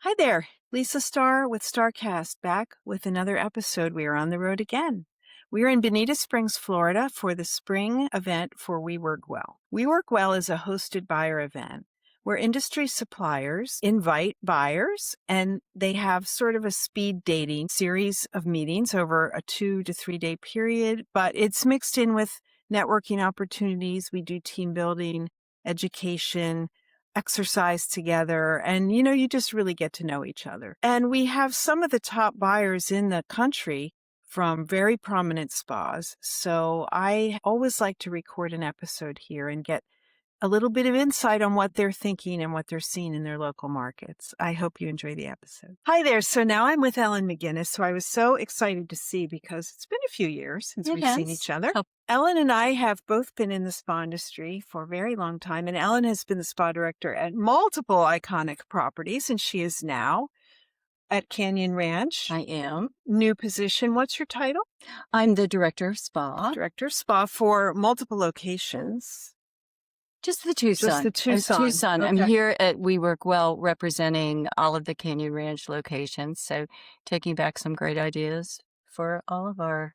Hi there, Lisa Starr with StarrCast, back with another episode. We are on the road again. We are in Bonita Springs, Florida for the spring event for We Work Well. We Work Well is a hosted buyer event where industry suppliers invite buyers, and they have sort of a speed dating series of meetings over a 2 to 3 day period, but it's mixed in with networking opportunities. We do team building, education, exercise together, and you just really get to know each other. And we have some of the top buyers in the country from very prominent spas. So I always like to record an episode here and get a little bit of insight on what they're thinking and what they're seeing in their local markets. I hope you enjoy the episode. Hi there. So now I'm with Ellen McGinnis, who I was so excited to see because it's been a few years since we've seen each other. Ellen and I have both been in the spa industry for a very long time, and Ellen has been the spa director at multiple iconic properties, and she is now at Canyon Ranch. I am. New position. What's your title? I'm the director of spa. Director of spa for multiple locations. Just the Tucson. Just the Tucson. Okay. Okay. I'm here at We Work Well representing all of the Canyon Ranch locations. So taking back some great ideas for all of our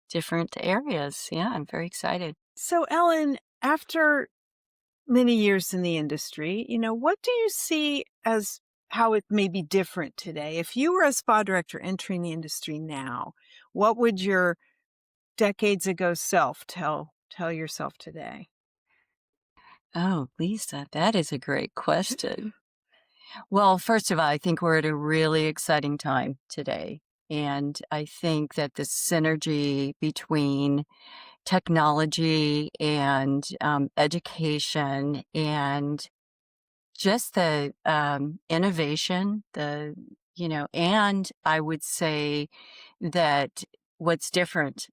different areas. Yeah, I'm very excited. So Ellen, after many years in the industry, what do you see as how it may be different today? If you were a spa director entering the industry now, what would your decades ago self tell yourself today? Oh, Lisa, that is a great question. Well, first of all, I think we're at a really exciting time today. And I think that the synergy between technology and education and just the innovation, and I would say that what's different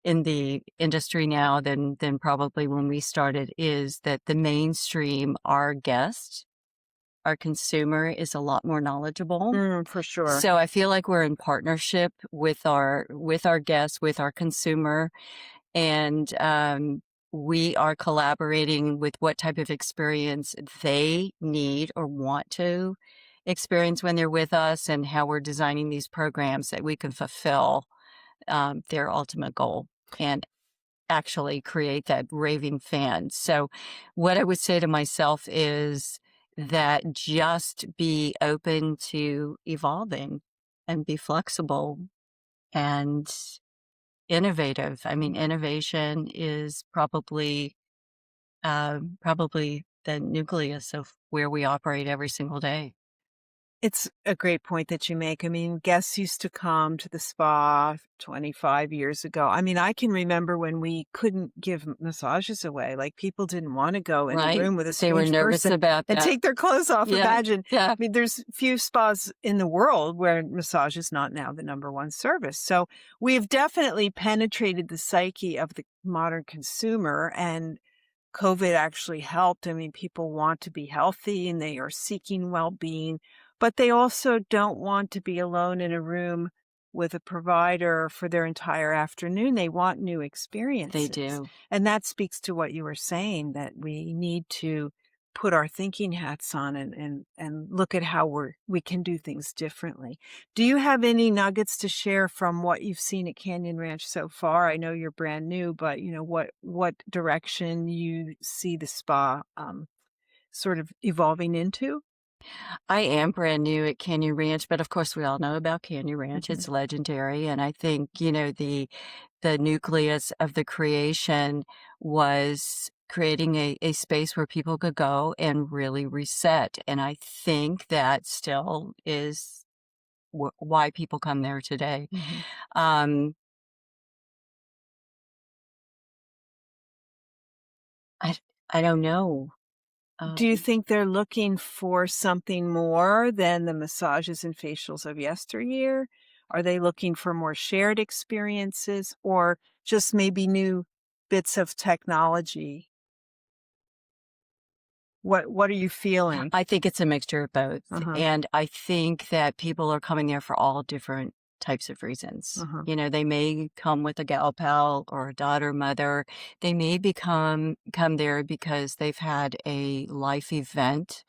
in the industry now than probably when we started is that the mainstream, our guest, our consumer is a lot more knowledgeable. For sure. So I feel like we're in partnership with our guests, with our consumer, and we are collaborating with what type of experience they need or want to experience when they're with us, and how we're designing these programs that we can fulfill their ultimate goal and actually create that raving fan. So what I would say to myself is that just be open to evolving and be flexible and innovative. I mean, innovation is probably the nucleus of where we operate every single day. It's a great point that you make. I mean, guests used to come to the spa 25 years ago. I mean, I can remember when we couldn't give massages away. Like, people didn't want to go in a room with a They were strange nervous person about and that. take their clothes off. Yeah. Imagine. Yeah. I mean, there's few spas in the world where massage is not now the number one service. So we've definitely penetrated the psyche of the modern consumer, and COVID actually helped. I mean, people want to be healthy and they are seeking well-being, but they also don't want to be alone in a room with a provider for their entire afternoon. They want new experiences. They do. And that speaks to what you were saying, that we need to put our thinking hats on and look at how we can do things differently. Do you have any nuggets to share from what you've seen at Canyon Ranch so far? I know you're brand new, but what direction you see the spa sort of evolving into? I am brand new at Canyon Ranch, but of course we all know about Canyon Ranch. Mhm. It's legendary. And I think, the nucleus of the creation was creating a space where people could go and really reset. And I think that still is why people come there today. Mhm. I don't know. Do you think they're looking for something more than the massages and facials of yesteryear? Are they looking for more shared experiences, or just maybe new bits of technology? What are you feeling? I think it's a mixture of both. Uh-huh. And I think that people are coming there for all different types of reasons. Uh-huh. They may come with a gal pal or a daughter, mother. They may come there because they've had a life event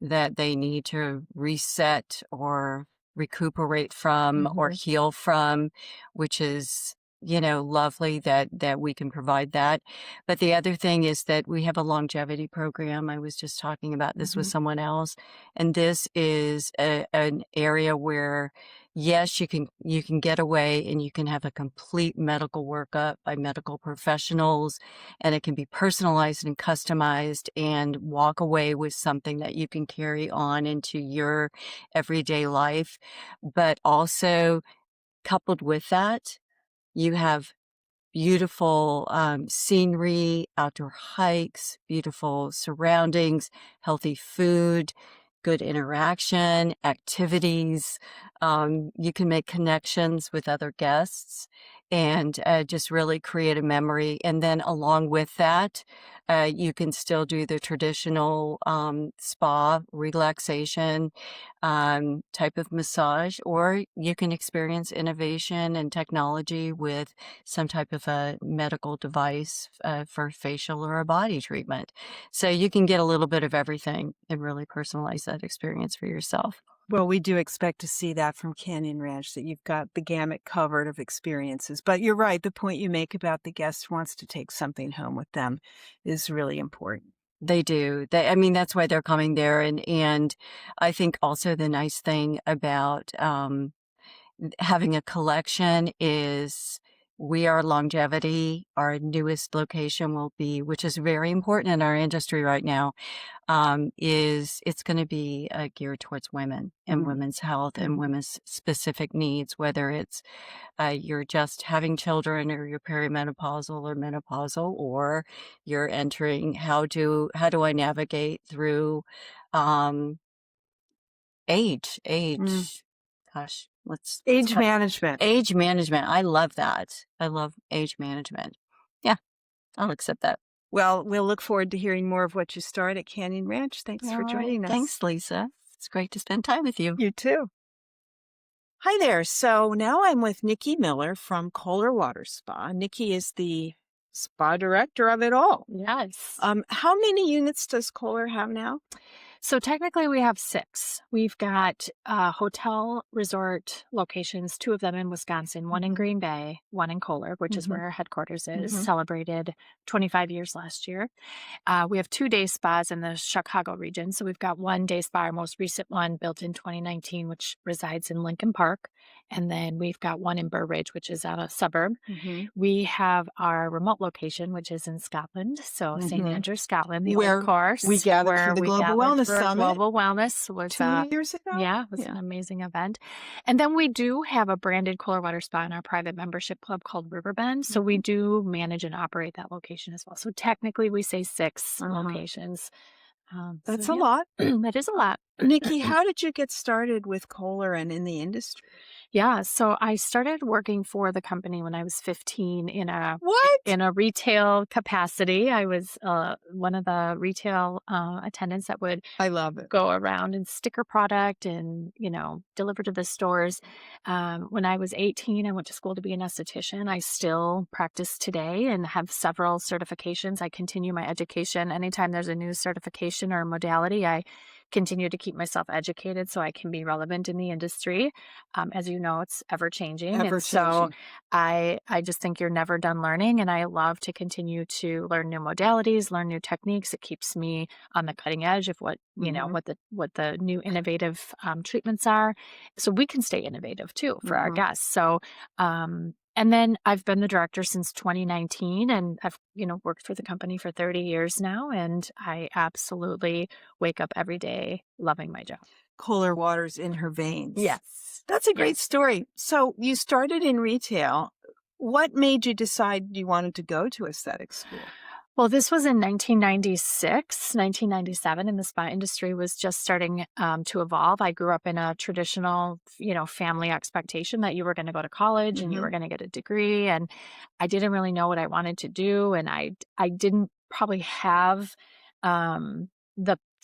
that they need to reset or recuperate from or Mhm. heal from, which is, lovely that we can provide that. But the other thing is that we have a longevity program. I was just talking about this with Mhm. someone else, and this is an area where yes, you can get away and you can have a complete medical workup by medical professionals, and it can be personalized and customized and walk away with something that you can carry on into your everyday life. But also, coupled with that, you have beautiful scenery, outdoor hikes, beautiful surroundings, healthy food, good interaction, activities. You can make connections with other guests and just really create a memory. And then along with that, you can still do the traditional spa relaxation type of massage, or you can experience innovation and technology with some type of a medical device for facial or a body treatment. So you can get a little bit of everything and really personalize that experience for yourself. Well, we do expect to see that from Canyon Ranch, that you've got the gamut covered of experiences. But you're right, the point you make about the guest wants to take something home with them is really important. They do. I mean, that's why they're coming there. And I think also the nice thing about having a collection is we are longevity. Our newest location will be, which is very important in our industry right now, is it's going to be geared towards women and Mhm. women's health and Mhm. women's specific needs, whether it's you're just having children or you're perimenopausal or menopausal, or you're entering how do I navigate through um, age, Mm. age, gosh, let's Age cut management. age management. I love that. I love age management. Yeah, I'll accept that. Well, we'll look forward to hearing more of what you start at Canyon Ranch. Thanks All for right. joining us. Thanks, Lisa. It's great to spend time with you. You too. Hi there. So now I'm with Nikki Miller from Kohler Water Spa. Nikki is the spa director of it all. Yes. How many units does Kohler have now? So technically we have 6. We've got hotel resort locations, 2 of them in Wisconsin, one in Mhm. Green Bay, one in Kohler, which is Mhm. where our headquarters is, Mhm. celebrated 25 years last year. We have 2 day spas in the Chicago region. So we've got one day spa, our most recent one built in 2019, which resides in Lincoln Park. And then we've got one in Burr Ridge, which is out a suburb. Mhm. We have our remote location, which is in Scotland. So St. Mhm. Andrews, Scotland, the old Where we course, gathered for where the we Global gathered Wellness for Summit Global Wellness was 2 years ago. yeah, it was an Yeah. amazing event. And then we do have a branded Kohler Water Spa in our private membership club called Riverbend. So we Mhm. do manage and operate that location as well. So technically we say 6 Uh-huh. locations. So That's a yeah, lot. that is a lot. Nikki, how did you get started with Kohler and in the industry? Yeah, so I started working for the company when I was 15 What? in a retail capacity. I was one of the retail attendants that would I love it. go around and sticker product and deliver to the stores. When I was 18, I went to school to be an esthetician. I still practice today and have several certifications. I continue my education anytime there's a new certification or modality. I continue to keep myself educated so I can be relevant in the industry. As you know, it's ever changing, Ever and so changing. I just think you're never done learning, and I love to continue to learn new modalities, learn new techniques. It keeps me on the cutting edge of what Mhm. what the new innovative treatments are, so we can stay innovative too for our Mhm. guests. So, and then I've been the director since 2019, and I've worked for the company for 30 years now, and I absolutely wake up every day loving my job. Kohler water's in her veins. Yes. That's a great Yes. story. So you started in retail. What made you decide you wanted to go to aesthetic school? Well, this was in 1996, 1997, and the spa industry was just starting to evolve. I grew up in a traditional, family expectation that you were going to go to college and you Mhm. were going to get a degree, and I didn't really know what I wanted to do, and I didn't probably have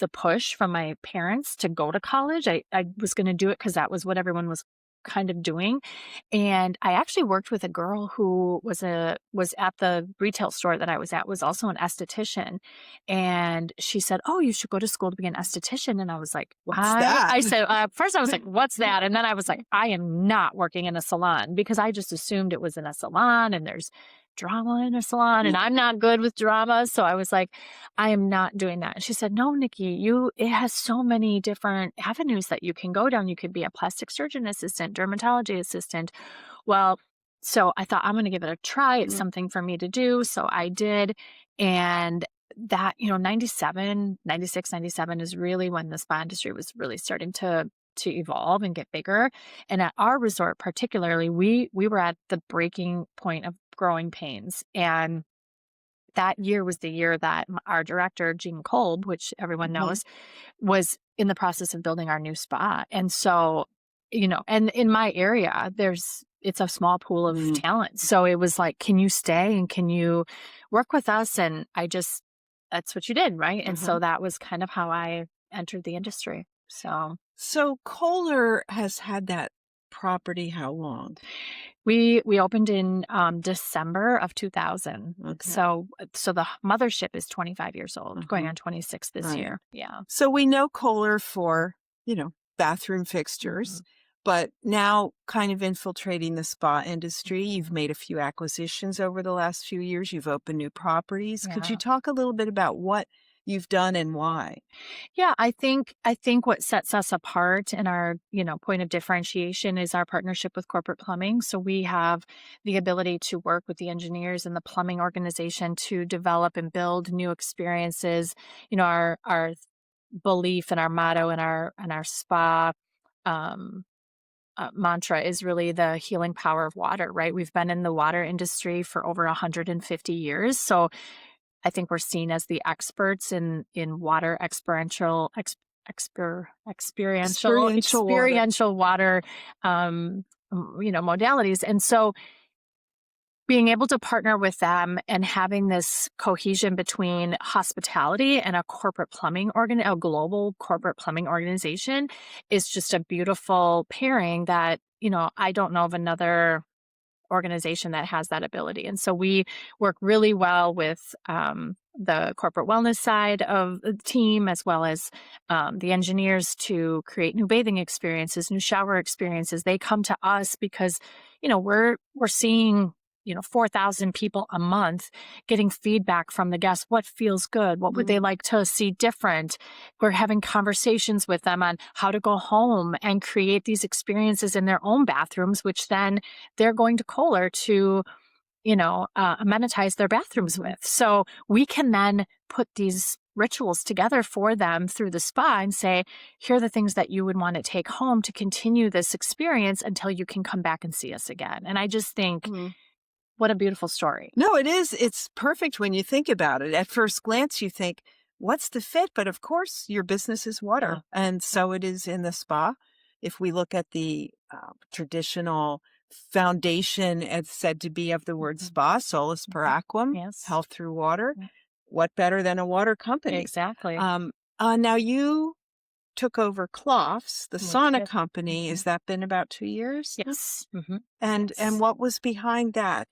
the push from my parents to go to college. I was going to do it because that was what everyone was kind of doing. And I actually worked with a girl who was at the retail store that I was at, was also an esthetician. And she said, "Oh, you should go to school to be an esthetician." And I was like, What's that? I said, first I was like, "What's that?" And then I was like, I am not working in a salon, because I just assumed it was in a salon and there's drama in a salon, and I'm not good with drama. So I was like, I am not doing that. And she said, "No, Nikki, it has so many different avenues that you can go down. You could be a plastic surgeon assistant, dermatology assistant." Well, so I thought, I'm going to give it a try. It's something for me to do. So I did. And that, 97, 96, 97 is really when the spa industry was really starting to evolve and get bigger. And at our resort particularly, we were at the breaking point of growing pains. And that year was the year that our director, Jean Kolb, which everyone knows, was in the process of building our new spa. And so, and in my area, it's a small pool of talent. So it was like, can you stay and can you work with us? And that's what you did, right? And so that was kind of how I entered the industry. So Kohler has had that property how long? We opened in December of 2000. Okay. So the mothership is 25 years old, going on 26 this year. Yeah. So we know Kohler for, bathroom fixtures, but now kind of infiltrating the spa industry. You've made a few acquisitions over the last few years. You've opened new properties. Yeah. Could you talk a little bit about what you've done and why? Yeah, I think what sets us apart and our, point of differentiation is our partnership with corporate plumbing. So we have the ability to work with the engineers and the plumbing organization to develop and build new experiences. Our belief and our motto and our spa mantra is really the healing power of water, right? We've been in the water industry for over 150 years. So I think we're seen as the experts in water experiential water, modalities. And so being able to partner with them and having this cohesion between hospitality and a global corporate plumbing organization is just a beautiful pairing that, I don't know of another organization that has that ability. And so we work really well with the corporate wellness side of the team, as well as the engineers, to create new bathing experiences, new shower experiences. They come to us because, we're seeing 4,000 people a month, getting feedback from the guests. What feels good? What would they like to see different? We're having conversations with them on how to go home and create these experiences in their own bathrooms, which then they're going to Kohler to, amenitize their bathrooms with. So we can then put these rituals together for them through the spa and say, here are the things that you would want to take home to continue this experience until you can come back and see us again. And I just think, what a beautiful story. No, it is. It's perfect when you think about it. At first glance, you think, what's the fit? But of course, your business is water. And so it is in the spa. If we look at the traditional foundation, it's said to be of the word spa, solus per aquam, health through water. What better than a water company? Exactly. Now you took over Cloths, the sauna company. Has that been about 2 years? Yes. And what was behind that?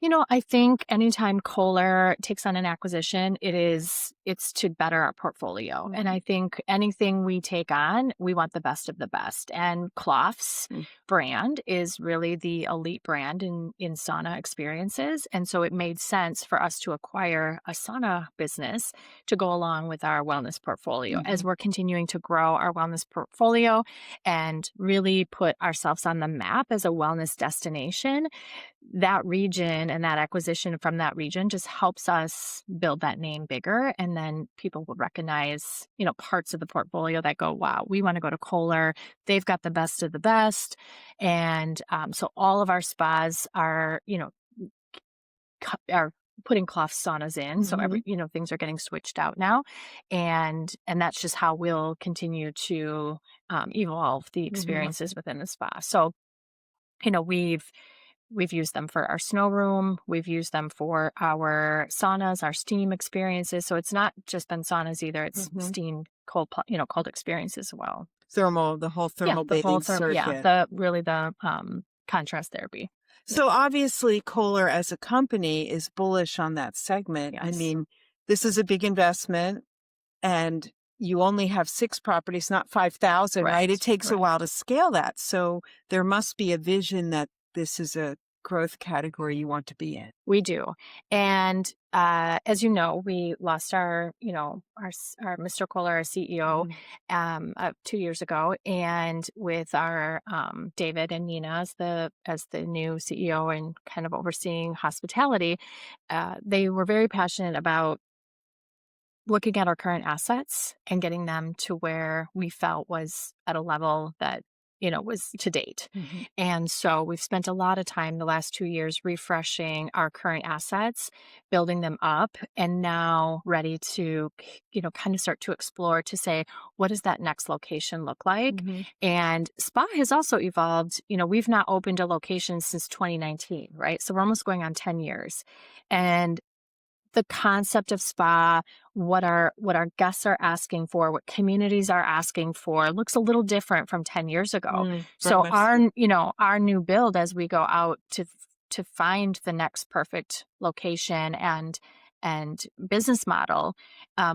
I think anytime Kohler takes on an acquisition, it's to better our portfolio. And I think anything we take on, we want the best of the best. And Cloths brand is really the elite brand in sauna experiences. And so it made sense for us to acquire a sauna business to go along with our wellness portfolio as we're continuing to grow our wellness portfolio and really put ourselves on the map as a wellness destination. That region and that acquisition from that region just helps us build that name bigger. And then people will recognize, parts of the portfolio that go, wow, we want to go to Kohler. They've got the best of the best. And so all of our spas are, are putting cloth saunas in. So every, things are getting switched out now. And that's just how we'll continue to evolve the experiences within the spa. So, We've used them for our snow room. We've used them for our saunas, our steam experiences. So it's not just been saunas either. It's steam, cold experiences as well. the whole thermal the full bathing circuit. the contrast therapy. So obviously Kohler as a company is bullish on that segment. I Yes. mean, this is a big investment and you only have 6 properties, not 5,000, right? It takes a Right. while to scale that. So there must be a vision that this is a growth category you want to be in. We do. And as you know, we lost our Mr. Kohler, our CEO, 2 years ago. And with our David and Nina as the new CEO and kind of overseeing hospitality, they were very passionate about looking at our current assets and getting them to where we felt was at a level that, was to date. And so we've spent a lot of time the last 2 years refreshing our current assets, building them up, and now ready to, kind of start to explore to say, what does that next location look like? And spa has also evolved. We've not opened a location since 2019, right? So we're almost going on 10 years. And the concept of spa, what our guests are asking for, what communities are asking for, looks a little different from 10 years ago. So our new build as we go out to find the next perfect location and business model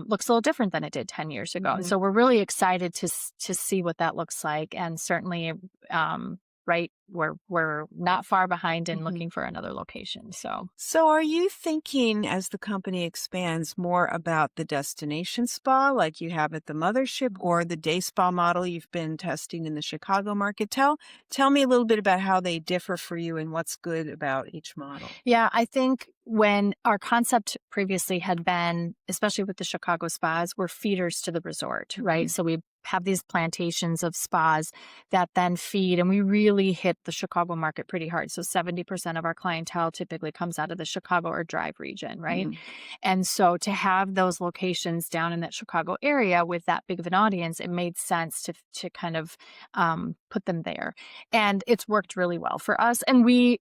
looks a little different than it did 10 years ago. And so we're really excited to see what that looks like, and certainly right, we're not far behind in looking for another location. So are you thinking, as the company expands, more about the destination spa like you have at the mothership, or the day spa model you've been testing in the Chicago market? Tell me a little bit about how they differ for you and what's good about each model. Yeah, I think when our concept previously had been, especially with the Chicago spas, we're feeders to the resort, right? So we have these plantations of spas that then feed, and we really hit the Chicago market pretty hard. So 70% of our clientele typically comes out of the Chicago or Drive region, right? And so to have those locations down in that Chicago area with that big of an audience, it made sense to kind of put them there. And it's worked really well for us. And we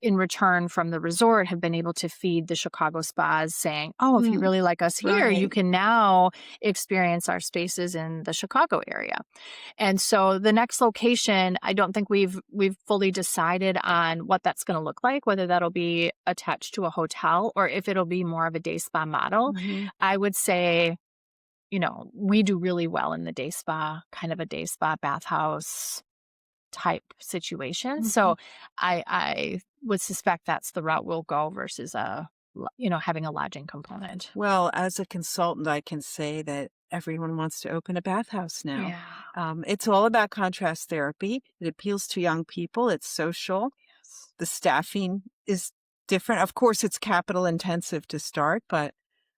in return from the resort have been able to feed the Chicago spas saying, oh, if you really like us here, you can now experience our spaces in the Chicago area. And so the next location, I don't think we've fully decided on what that's going to look like, whether that'll be attached to a hotel or if it'll be more of a day spa model. I would say, we do really well in the day spa, kind of a day spa bathhouse type situation. So I would suspect that's the route we'll go versus having a lodging component. Well, as a consultant, I can say that everyone wants to open a bathhouse now. Yeah. It's all about contrast therapy. It appeals to young people. It's social. Yes. The staffing is different. Of course, it's capital intensive to start, but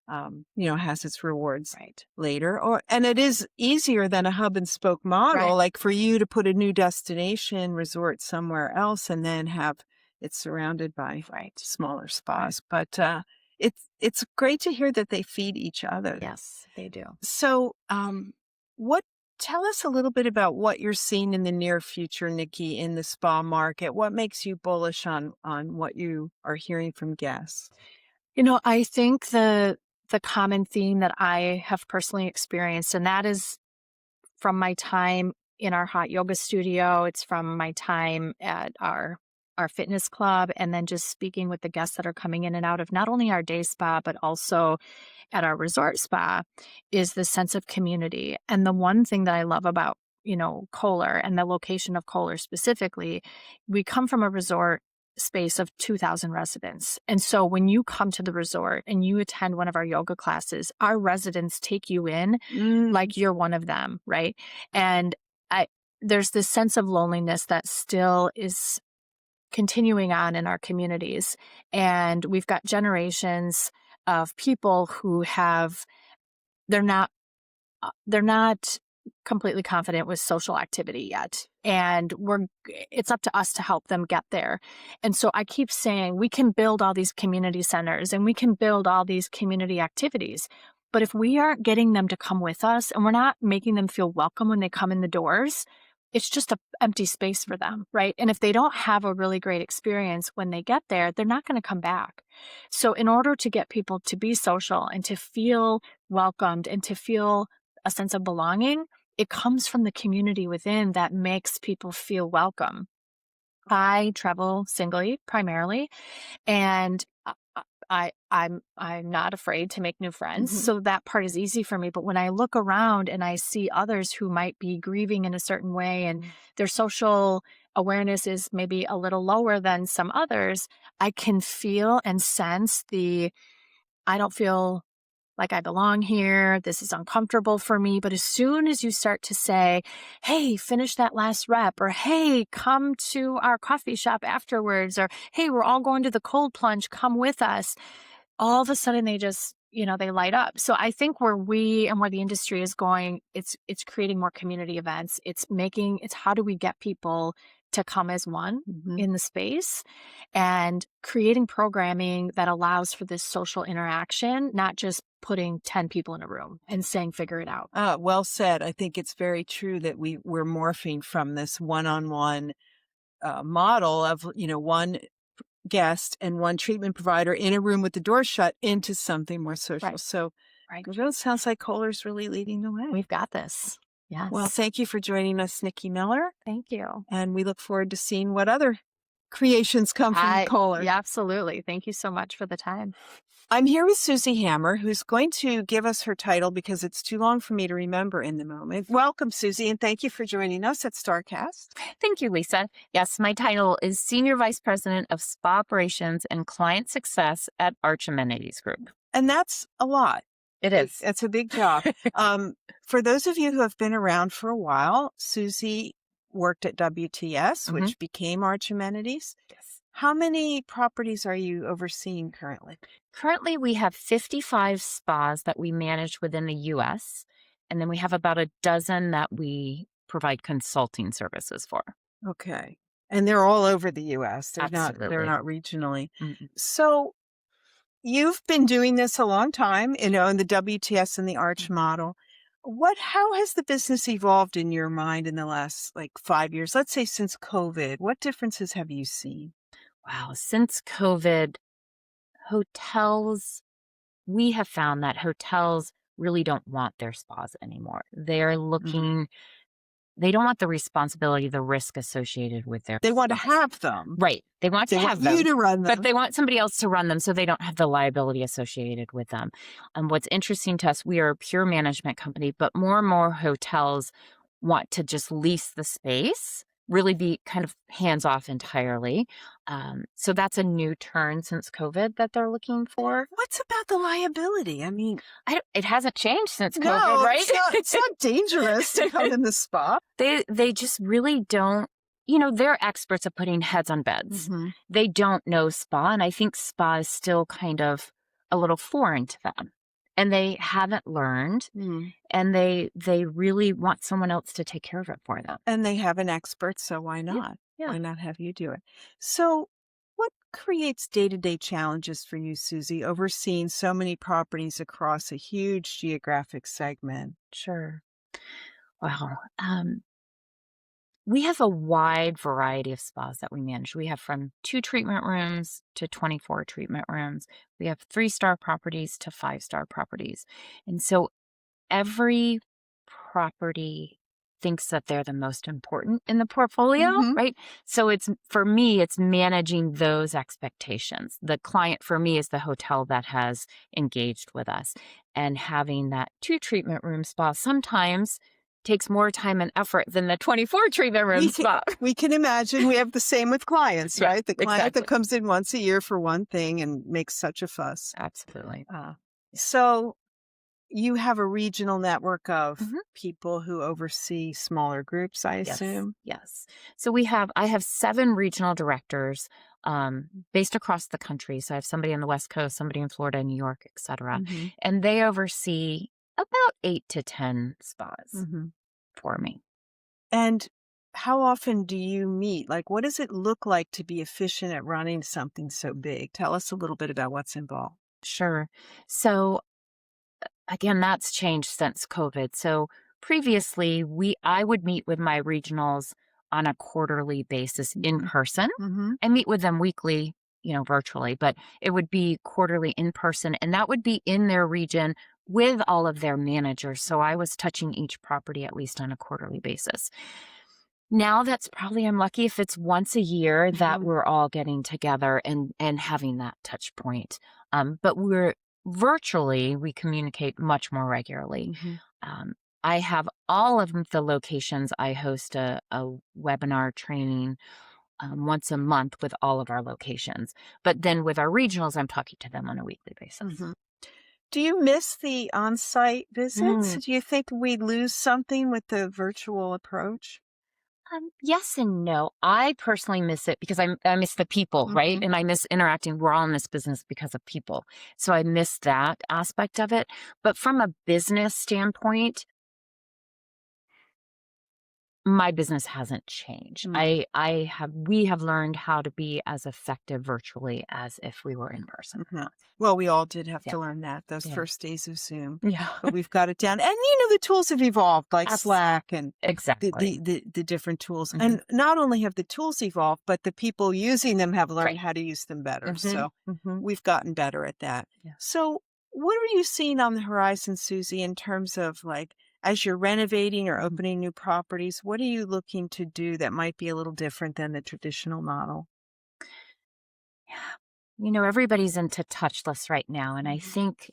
has its rewards later. And it is easier than a hub and spoke model, like for you to put a new destination resort somewhere else and then have it surrounded by smaller spas. But it's great to hear that they feed each other. Yes, they do. So tell us a little bit about what you're seeing in the near future, Nikki, in the spa market. What makes you bullish on what you are hearing from guests? I think the common theme that I have personally experienced, and that is from my time in our hot yoga studio, it's from my time at our fitness club, and then just speaking with the guests that are coming in and out of not only our day spa, but also at our resort spa, is the sense of community. And the one thing that I love about, Kohler and the location of Kohler specifically, we come from a resort space of 2,000 residents. And so when you come to the resort and you attend one of our yoga classes, our residents take you in like you're one of them, right? And there's this sense of loneliness that still is continuing on in our communities. And we've got generations of people who they're not completely confident with social activity yet. And it's up to us to help them get there. And so I keep saying we can build all these community centers and we can build all these community activities. But if we aren't getting them to come with us and we're not making them feel welcome when they come in the doors, it's just an empty space for them, right? And if they don't have a really great experience when they get there, they're not going to come back. So in order to get people to be social and to feel welcomed and to feel a sense of belonging, it comes from the community within that makes people feel welcome. I travel singly primarily, and I'm not afraid to make new friends. Mhm. So that part is easy for me. But when I look around and I see others who might be grieving in a certain way and their social awareness is maybe a little lower than some others, I can feel and sense I don't feel like I belong here. This is uncomfortable for me. But as soon as you start to say, hey, finish that last rep, or hey, come to our coffee shop afterwards, or hey, we're all going to the cold plunge, come with us, all of a sudden they just, they light up. So I think where the industry is going, it's creating more community events. It's how do we get people to come as one in the space, and creating programming that allows for this social interaction, not just putting 10 people in a room and saying, figure it out. Well said. I think it's very true that we're morphing from this one-on-one model of, one guest and one treatment provider in a room with the door shut into something more social. Right. So Right. it really sounds like Kohler's really leading the way. We've got this. Yes. Well, thank you for joining us, Nikki Miller. Thank you. And we look forward to seeing what other creations come from Kohler. Yeah, absolutely. Thank you so much for the time. I'm here with Susie Hammer, who's going to give us her title because it's too long for me to remember in the moment. Welcome, Susie, and thank you for joining us at StarrCast. Thank you, Lisa. Yes, my title is Senior Vice President of Spa Operations and Client Success at Arch Amenities Group. And that's a lot. It is. It's a big job. For those of you who have been around for a while, Susie worked at WTS, which became Arch Amenities. Yes. How many properties are you overseeing currently? Currently, we have 55 spas that we manage within the U.S., and then we have about a dozen that we provide consulting services for. Okay. And they're all over the U.S. They're Absolutely. not regionally. Mm-mm. So you've been doing this a long time, in the WTS and the Arch model. How has the business evolved in your mind in the last 5 years? Let's say since COVID, what differences have you seen? Wow. Since COVID, we have found that hotels really don't want their spas anymore. They're looking, they don't want the responsibility, the risk associated with their They want to spas. have them. Right. They want to have you them, to run them. but they want somebody else to run them so they don't have the liability associated with them. And what's interesting to us, we are a pure management company, but more and more hotels want to just lease the space, really be kind of hands off entirely. So that's a new turn since COVID that they're looking for. What's about the liability? I mean, It hasn't changed since COVID, no, right? it's not dangerous to come in the spa. They just really don't, they're experts at putting heads on beds. They don't know spa. And I think spa is still kind of a little foreign to them. And they haven't learned, and they really want someone else to take care of it for them. And they have an expert, so why not? Yeah. Why not have you do it? So what creates day-to-day challenges for you, Susie, overseeing so many properties across a huge geographic segment? Sure. Wow. We have a wide variety of spas that we manage. We have from 2 treatment rooms to 24 treatment rooms. We have 3-star properties to 5-star properties. And so every property thinks that they're the most important in the portfolio, right? So for me, it's managing those expectations. The client for me is the hotel that has engaged with us, and having that 2 treatment room spa sometimes takes more time and effort than the 24 treatment room spa. We can imagine. We have the same with clients, Yeah, right? The client exactly. that comes in once a year for one thing and makes such a fuss. Absolutely. So you have a regional network of people who oversee smaller groups, I assume? Yes. So I have 7 regional directors based across the country. So I have somebody on the West Coast, somebody in Florida, New York, et cetera. And they oversee about 8 to 10 spas for me. And how often do you meet? What does it look like to be efficient at running something so big? Tell us a little bit about what's involved. Sure. So again, that's changed since COVID. So previously, I would meet with my regionals on a quarterly basis in person. I meet with them weekly, virtually, but it would be quarterly in person, and that would be in their region with all of their managers. So I was touching each property at least on a quarterly basis. Now that's probably, I'm lucky if it's once a year that we're all getting together and having that touch point. But we're virtually, we communicate much more regularly. I have all of the locations. I host a webinar training once a month with all of our locations. But then with our regionals, I'm talking to them on a weekly basis. Do you miss the on-site visits? Do you think we lose something with the virtual approach? Yes and no. I personally miss it because I miss the people, right? And I miss interacting. We're all in this business because of people. So I miss that aspect of it. But from a business standpoint, my business hasn't changed. We have learned how to be as effective virtually as if we were in person. Well, we all did have to learn that those first days of Zoom. Yeah. But we've got it down. And the tools have evolved, like Slack and exactly the different tools. And not only have the tools evolved, but the people using them have learned how to use them better. So we've gotten better at that. So what are you seeing on the horizon, Susie, in terms of like, as you're renovating or opening new properties, what are you looking to do that might be a little different than the traditional model? Everybody's into touchless right now. And I think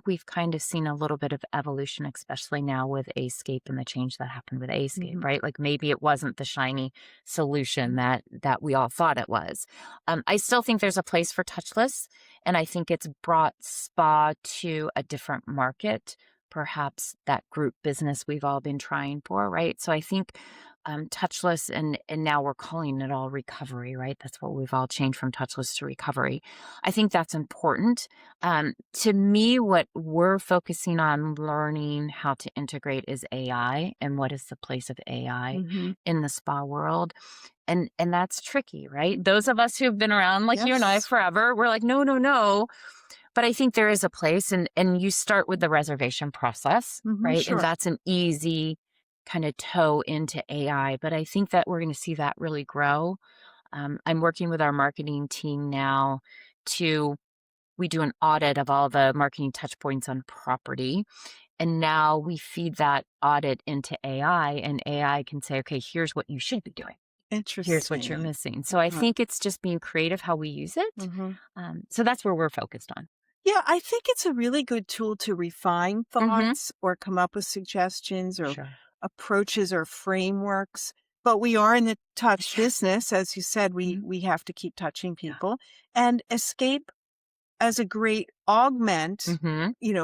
we've kind of seen a little bit of evolution, especially now with Ascape and the change that happened with Ascape, right? Like maybe it wasn't the shiny solution that we all thought it was. I still think there's a place for touchless, and I think it's brought spa to a different market, perhaps that group business we've all been trying for, right? So I think touchless, and now we're calling it all recovery, right? That's what we've all changed from touchless to recovery. I think that's important. To me, what we're focusing on learning how to integrate is AI, and what is the place of AI in the spa world. And that's tricky, right? Those of us who've been around like you and I forever, we're like, no. But I think there is a place, and you start with the reservation process, right? Sure. And that's an easy kind of toe into AI. But I think that we're going to see that really grow. I'm working with our marketing team now we do an audit of all the marketing touch points on property. And now we feed that audit into AI, and AI can say, okay, here's what you should be doing. Interesting. Here's what you're missing. So I think it's just being creative how we use it. So that's where we're focused on. Yeah, I think it's a really good tool to refine thoughts or come up with suggestions or approaches or frameworks. But we are in the touch business. As you said, we have to keep touching people. And Escape as a great augment,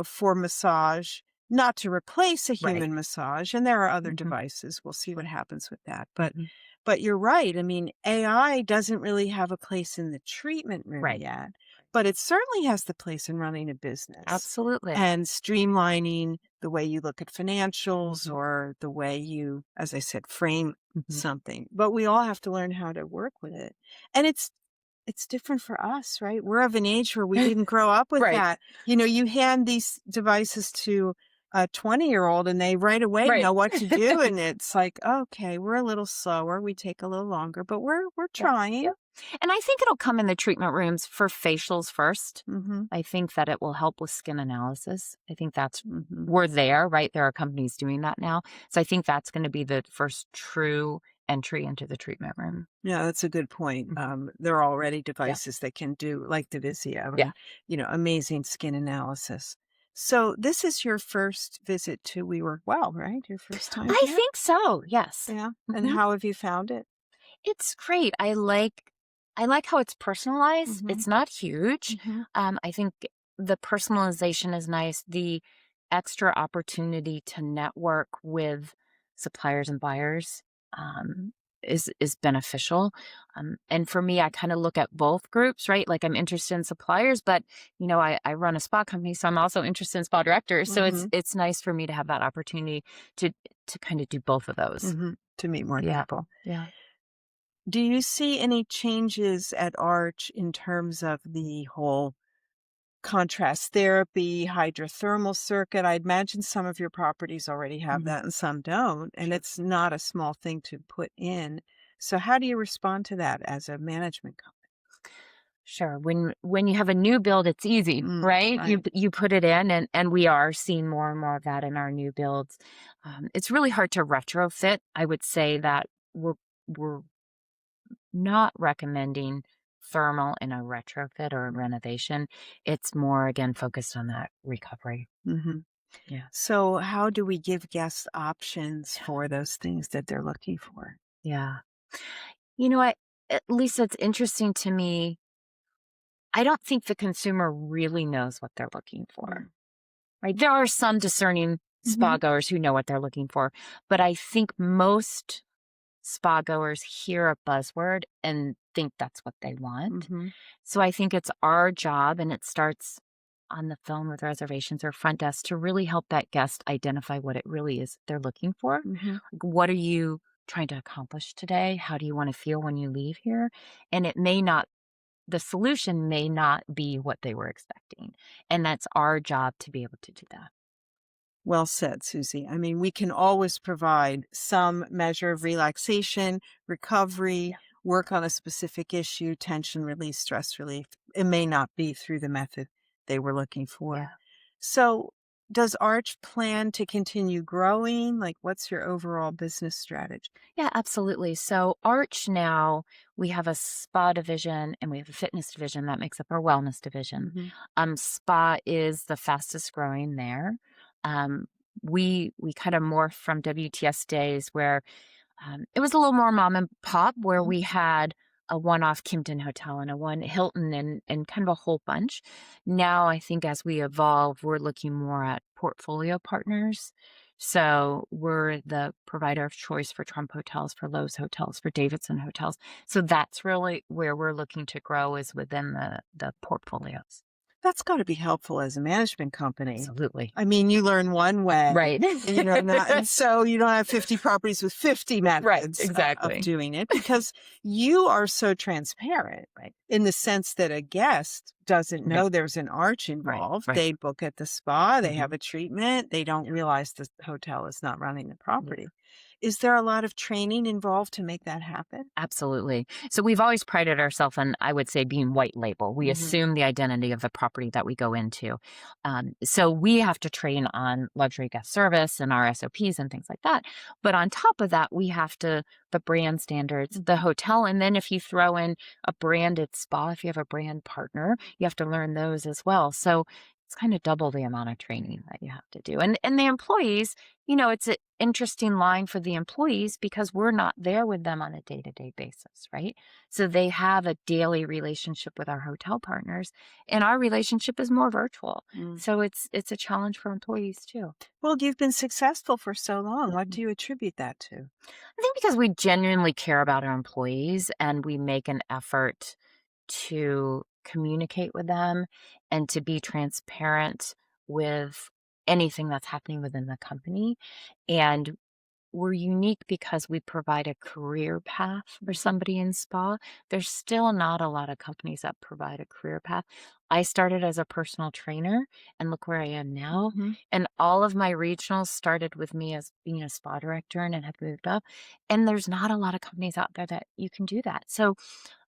for massage, not to replace a human massage. And there are other devices. We'll see what happens with that. But you're right. I mean, AI doesn't really have a place in the treatment room yet, but it certainly has the place in running a business. Absolutely. And streamlining the way you look at financials or the way you, as I said, frame something. But we all have to learn how to work with it. And it's different for us, right? We're of an age where we didn't grow up with that. You hand these devices to a 20-year-old and they right away know what to do. And it's like, okay, we're a little slower. We take a little longer, but we're trying. Yeah. And I think it'll come in the treatment rooms for facials first. I think that it will help with skin analysis. I think that's, we're there, right? There are companies doing that now. So I think that's going to be the first true entry into the treatment room. Yeah, that's a good point. There are already devices that can do, like the Vizio, amazing skin analysis. So this is your first visit to We Work Well, right? Your first time I here? think so, yes. Yeah. And how have you found it? It's great. I like how it's personalized. It's not huge. I think the personalization is nice. The extra opportunity to network with suppliers and buyers is beneficial. And for me, I kind of look at both groups, right? Like I'm interested in suppliers, but I run a spa company, so I'm also interested in spa directors. So it's nice for me to have that opportunity to kind of do both of those. To meet more people. Yeah. Do you see any changes at Arch in terms of the whole contrast therapy, hydrothermal circuit? I imagine some of your properties already have that and some don't, and it's not a small thing to put in. So how do you respond to that as a management company? Sure. When you have a new build, it's easy, right? You put it in, and we are seeing more and more of that in our new builds. It's really hard to retrofit. I would say that we're not recommending thermal in a retrofit or a renovation. It's more, again, focused on that recovery. Mm-hmm. Yeah. So how do we give guests options for those things that they're looking for? Yeah. You know what, Lisa, it's interesting to me. I don't think the consumer really knows what they're looking for, right? There are some discerning spa goers who know what they're looking for, but I think most spa goers hear a buzzword and think that's what they want. So I think it's our job, and it starts on the phone with reservations or front desk, to really help that guest identify what it really is they're looking for. Like, what are you trying to accomplish today? How do you want to feel when you leave here? And the solution may not be what they were expecting. And that's our job to be able to do that. Well said, Susie. I mean, we can always provide some measure of relaxation, recovery, work on a specific issue, tension release, stress relief. It may not be through the method they were looking for. Yeah. So, does Arch plan to continue growing? Like, what's your overall business strategy? Yeah, absolutely. So Arch now, we have a spa division and we have a fitness division that makes up our wellness division. Spa is the fastest growing there. We kind of morphed from WTS days where it was a little more mom and pop, where we had a one-off Kimpton hotel and a one Hilton and kind of a whole bunch. Now, I think as we evolve, we're looking more at portfolio partners. So we're the provider of choice for Trump hotels, for Lowe's hotels, for Davidson hotels. So that's really where we're looking to grow, is within the portfolios. That's got to be helpful as a management company. Absolutely. I mean, you learn one way, Right. and so you don't have 50 properties with 50 methods exactly. of doing it, because you are so transparent, Right. in the sense that a guest doesn't know there's an Arch involved. Right. They book at the spa, they have a treatment, they don't realize the hotel is not running the property. Is there a lot of training involved to make that happen? Absolutely. So we've always prided ourselves on, I would say, being white label. We assume the identity of the property that we go into. So we have to train on luxury guest service and our SOPs and things like that. But on top of that, we have to, the brand standards, the hotel. And then if you throw in a branded spa, if you have a brand partner, you have to learn those as well. So it's kind of double the amount of training that you have to do. And the employees, it's an interesting line for the employees, because we're not there with them on a day-to-day basis, right? So they have a daily relationship with our hotel partners, and our relationship is more virtual. So it's a challenge for employees too. Well, you've been successful for so long. What do you attribute that to? I think because we genuinely care about our employees, and we make an effort to communicate with them and to be transparent with anything that's happening within the company. And we're unique because we provide a career path for somebody in spa. There's still not a lot of companies that provide a career path. I started as a personal trainer, and look where I am now. And all of my regionals started with me as being a spa director and have moved up. And there's not a lot of companies out there that you can do that. So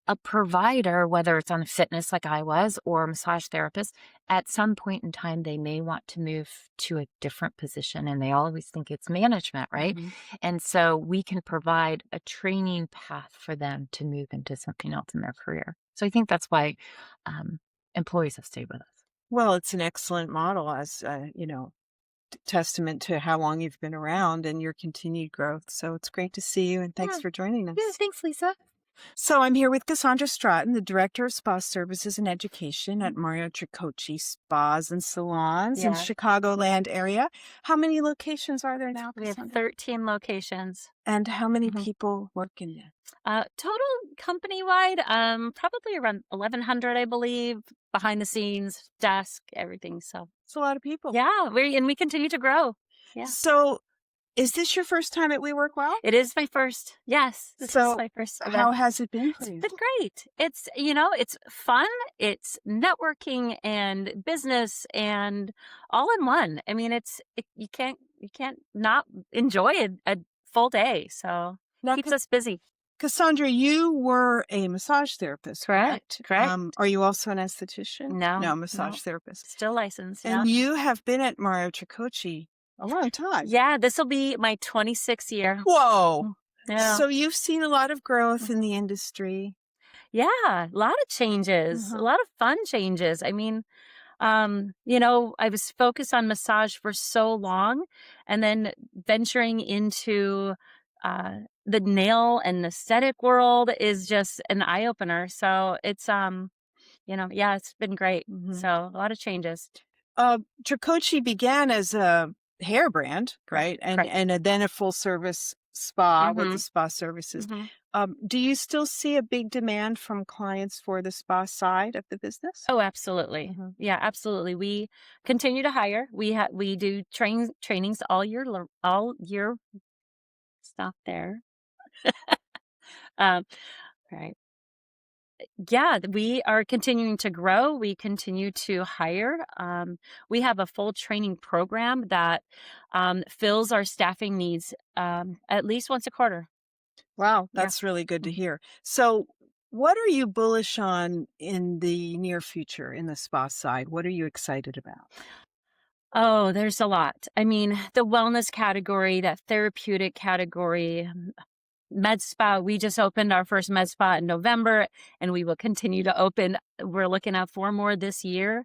a provider, whether it's on fitness like I was, or a massage therapist, at some point in time, they may want to move to a different position, and they always think it's management, right? And so we can provide a training path for them to move into something else in their career. So I think that's why employees have stayed with us. Well, it's an excellent model, as testament to how long you've been around and your continued growth. So it's great to see you, and thanks for joining us. Yeah, thanks, Lisa. So I'm here with Cassandra Stratton, the Director of Spa Services and Education at Mario Tricocci Spas and Salons in Chicagoland area. How many locations are there now, We have Cassandra? 13 locations. And how many people work in there? Total company-wide, probably around 1,100, I believe, behind the scenes, desk, everything. So It's a lot of people. yeah, we continue to grow. Yeah. So is this your first time at We Work Well? It is my first. Yes, this So is my first event. How has it been for It's you? been great. It's, it's fun. It's networking and business and all in one. I mean, you can't not enjoy a full day. So Now, keeps us busy. Cassandra, you were a massage therapist, correct? Correct. Are you also an esthetician? No, massage therapist. Still licensed. And you have been at Mario Tricoci a long time. Yeah, this will be my 26th year. Whoa. Yeah. So you've seen a lot of growth in the industry. Yeah, a lot of changes, a lot of fun changes. I mean, I was focused on massage for so long, and then venturing into the nail and aesthetic world is just an eye opener. So it's it's been great. So a lot of changes. Tricoci began as a hair brand, right? And then a full service spa with the spa services. Do you still see a big demand from clients for the spa side of the business? Oh, absolutely. Yeah, absolutely. We continue to hire. We do trainings all year. Stop there. Right. Yeah, we are continuing to grow. We continue to hire. We have a full training program that fills our staffing needs at least once a quarter. Wow, that's really good to hear. So, what are you bullish on in the near future in the spa side? What are you excited about? Oh, there's a lot. I mean, the wellness category, that therapeutic category, med spa. We just opened our first med spa in November, and we will continue to open. We're looking at 4 more this year.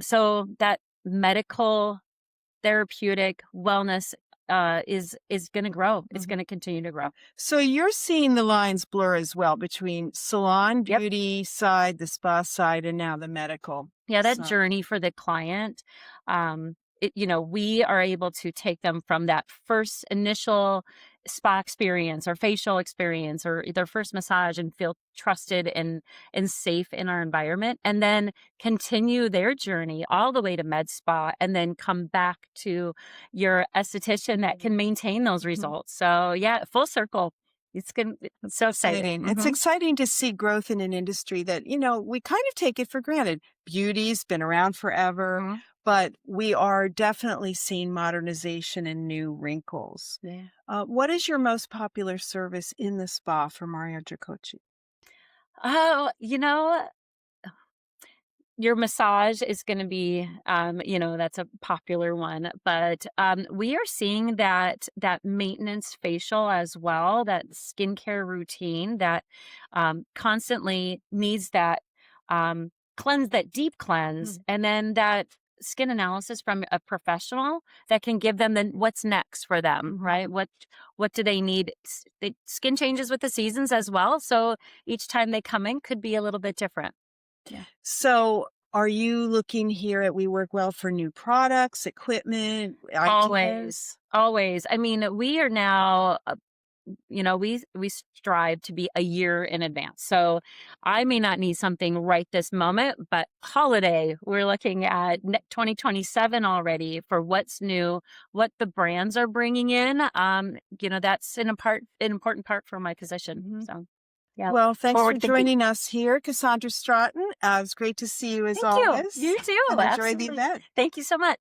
So that medical, therapeutic wellness is going to grow. It's going to continue to grow. So you're seeing the lines blur as well between salon beauty side, the spa side, and now the medical. Yeah, that journey for the client. We are able to take them from that first initial spa experience or facial experience or their first massage and feel trusted and safe in our environment, and then continue their journey all the way to med spa, and then come back to your esthetician that can maintain those results. So yeah, full circle. It's so exciting. It's exciting to see growth in an industry that, we kind of take it for granted. Beauty's been around forever, but we are definitely seeing modernization and new wrinkles. Yeah. What is your most popular service in the spa for Mario Tricoci? Oh, your massage is going to be, that's a popular one, but we are seeing that maintenance facial as well, that skincare routine that constantly needs that cleanse, that deep cleanse, and then that skin analysis from a professional that can give them what's next for them, right? What do they need? Skin changes with the seasons as well, so each time they come in could be a little bit different. Yeah. So are you looking here at We Work Well for new products, equipment, ideas? Always. I mean, we are now, we strive to be a year in advance. So I may not need something right this moment, but holiday, we're looking at 2027 already for what's new, what the brands are bringing in. That's an important part for my position. So. Yeah. Well, thanks for joining us here, Cassandra Stratton. It was great to see you as always. always. You too. And enjoy the event. Thank you so much.